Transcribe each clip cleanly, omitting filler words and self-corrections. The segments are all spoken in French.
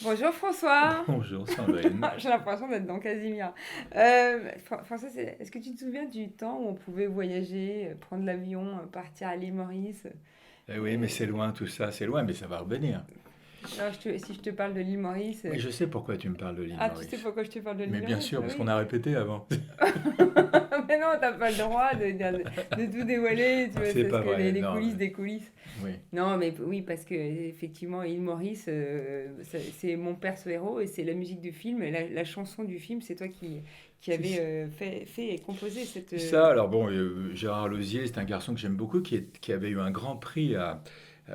Bonjour François. Bonjour Sandrine. J'ai l'impression d'être dans Casimir. François, est-ce que tu te souviens du temps où on pouvait voyager, prendre l'avion, partir à l'île Maurice? Eh oui, mais Euh, c'est loin tout ça, c'est loin, mais ça va revenir. non, si je te parle de l'île Maurice, Mais je sais pourquoi tu me parles de l'île ah, tu sais Maurice. pourquoi je te parle de Mais l'île bien Maurice? sûr, Ah parce qu'on oui. a répété avant. Mais non, t'as pas le droit de tout dévoiler, tu vois, C'est c'est ce pas que vrai, les non. coulisses des coulisses. Oui. Non, mais oui, parce que effectivement, île Maurice, c'est mon perso héros et c'est la musique du film, la chanson du film, c'est toi qui C'est avait fait et composé cette. c'est ça, alors bon, Gérard Lauzier, c'est un garçon que j'aime beaucoup, qui avait eu un grand prix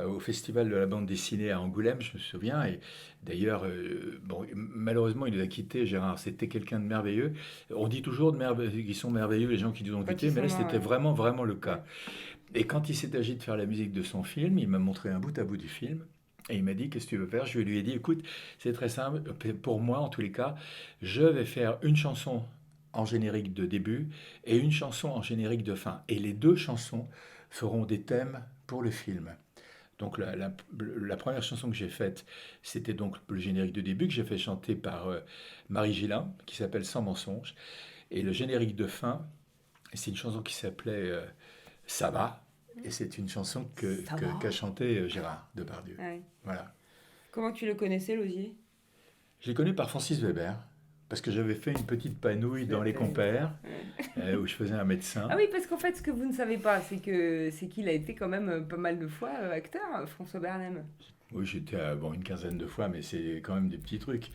au Festival de la bande dessinée à Angoulême, je me souviens. Et d'ailleurs, bon, malheureusement, il nous a quittés, Gérard. C'était quelqu'un de merveilleux. On dit toujours qu'ils sont merveilleux, les gens qui nous ont Quand quittés, ils mais sont là, morts, c'était ouais. vraiment, vraiment le Ouais. cas. Et quand il s'est agi de faire la musique de son film, il m'a montré un bout à bout du film. Et il m'a dit, qu'est-ce que tu veux faire? Je lui ai dit, écoute, c'est très simple. Pour moi, en tous les cas, je vais faire une chanson en générique de début et une chanson en générique de fin. Et les deux chansons feront des thèmes pour le film. Donc la première chanson que j'ai faite, c'était donc le générique de début que j'ai fait chanter par Marie Gillin, qui s'appelle Sans mensonge. Et le générique de fin, c'est une chanson qui s'appelait Ça va. Et c'est une chanson Ça va. qu'a chanté Gérard Depardieu. Ouais. Voilà. Comment tu le connaissais, Lausier? Je l'ai connu par Francis Weber, parce que j'avais fait une petite panouille Tout à dans Les fait. Compères, Ouais. où je faisais un Ah médecin. oui, parce qu'en fait, ce que vous ne savez pas, c'est qu'il a été quand même pas mal de fois acteur, François Bernhem. Oui, j'étais bon, une quinzaine de fois, mais c'est quand même des petits trucs.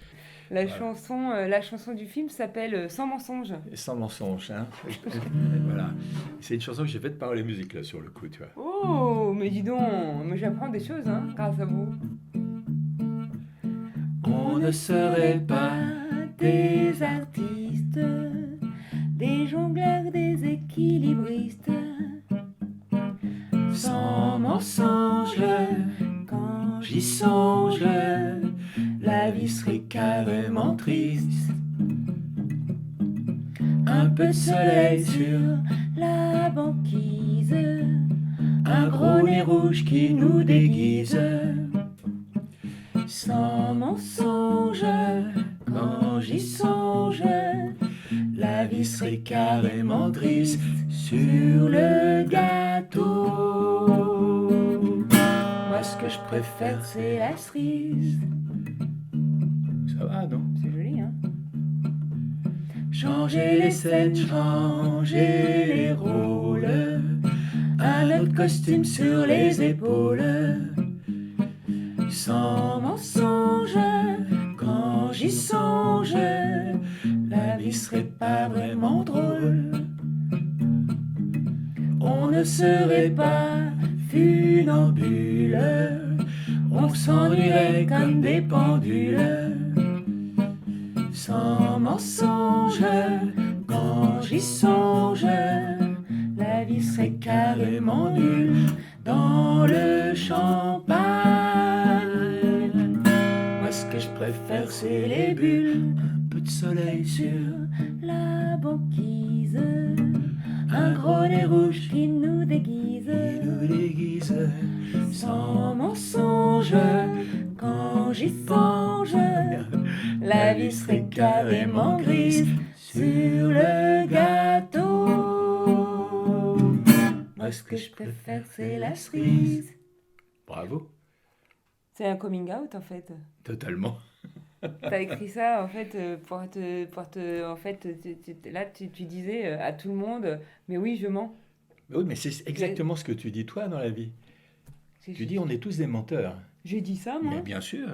Voilà. La chanson du film s'appelle Sans mensonge. Et sans mensonge, hein. Voilà. C'est une chanson que j'ai faite par les musiques, là, sur le coup, tu vois. Oh, mais dis donc, mais j'apprends des choses, hein, grâce à vous. On ne serait pas Des artistes, des jongleurs, des équilibristes, sans mensonge. quand J'y songe, la vie serait carrément triste. Un peu de soleil sur la banquise, un gros nez rouge qui nous déguise. sans Sans mensonge, quand j'y songe, la vie serait carrément triste sur le gâteau. moi ce que je préfère c'est la cerise. Ça va, non? C'est joli, hein. Changer les scènes, changer les rôles, un autre costume sur les épaules. Sans mensonge, quand j'y songe, la vie serait pas vraiment drôle. On ne serait pas funambule, on s'ennuierait comme des pendules. Sans mensonge, quand j'y songe, la vie serait carrément nulle dans le champagne. Moi, ce que je préfère, c'est les bulles, un peu de soleil sur La banquise, un gros nez rouge qui nous qui déguise. nous déguise. Sans mensonge, quand j'y songe, la vie serait carrément grise sur le gâteau. Moi, ce que je préfère, c'est la cerise. Bravo, C'est un coming out en fait. totalement. T'as écrit ça en fait en fait, là tu disais à tout le monde, mais oui je mens. Oui, mais c'est exactement ce que tu dis toi dans la vie. Tu dis on est tous des menteurs. J'ai dit ça Mais moi? bien sûr,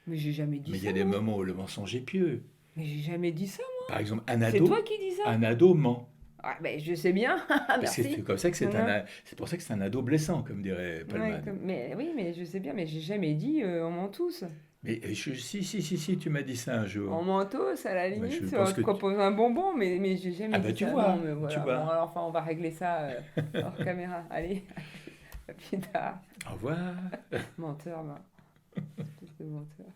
Mais j'ai jamais dit mais il y ça a des moi. moments où le mensonge est pieux. Mais j'ai jamais dit ça. Par exemple, C'est toi qui dis ça? un ado ment. Ah, ben, je sais bien, Mais c'est merci. comme ça que Non, non. c'est pour ça que c'est un ado blessant, comme dirait Ouais, Palman. mais oui, mais je sais bien, mais j'ai jamais dit on ment tous. Mais si, tu m'as dit ça un On jour. ment tous, à la Ben, je limite, pense on te que propose un bonbon, mais j'ai ah jamais bah dit ça. Non, mais tu voilà. Bon, vois. alors enfin, on va régler ça hors caméra. Allez, à plus tard. Au revoir. Menteur, va. Espèce de menteur.